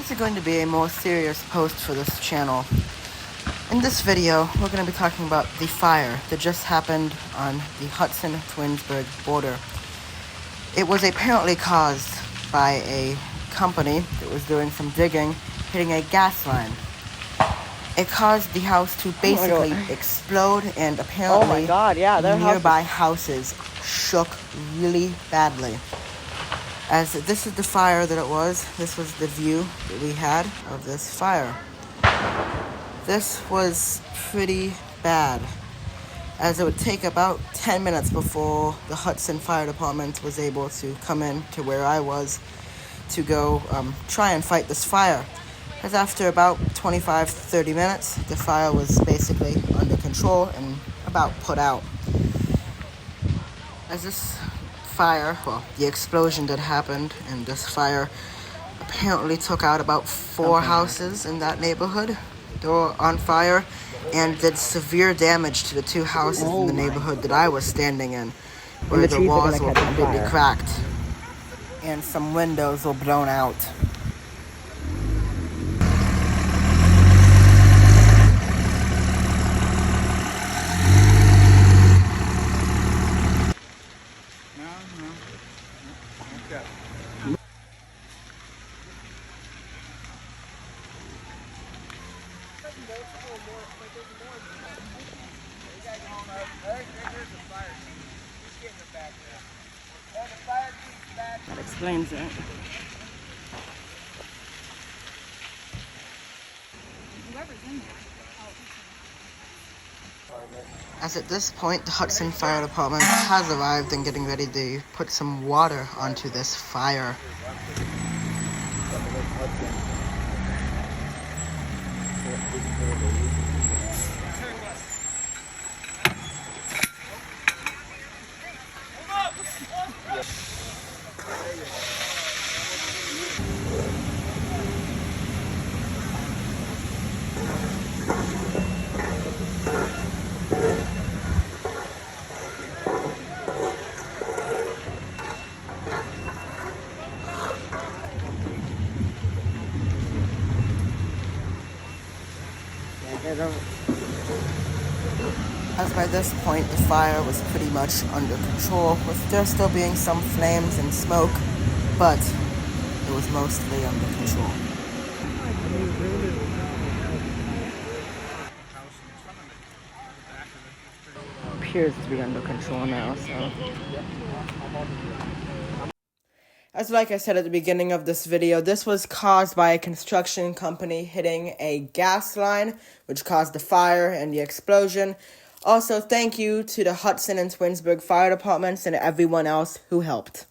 This is going to be a more serious post for this channel. In this video, we're going to be talking about the fire that just happened on the Hudson-Twinsburg border. It was apparently caused by a company that was doing some digging, hitting a gas line. It caused the house to basically explode, and apparently nearby houses shook really badly. As this is the fire that it was, this was the view that we had of this fire. This was pretty bad, as it would take about 10 minutes before the Hudson Fire Department was able to come in to where I was to go try and fight this fire. As after about 25-30 minutes, the fire was basically under control and about put out. As this fire, the explosion that happened, and this fire apparently took out about 4 houses in that neighborhood. They were on fire and did severe damage to the 2 houses in the neighborhood that I was standing in, where the walls were completely cracked and some windows were blown out. That explains it. As at this point, the Hudson Fire Department has arrived and getting ready to put some water onto this fire. As by this point, the fire was pretty much under control, with there still being some flames and smoke, but it was mostly under control. Appears to be under control now, so. As like I said at the beginning of this video, this was caused by a construction company hitting a gas line, which caused the fire and the explosion. Also, thank you to the Hudson and Twinsburg Fire Departments and everyone else who helped.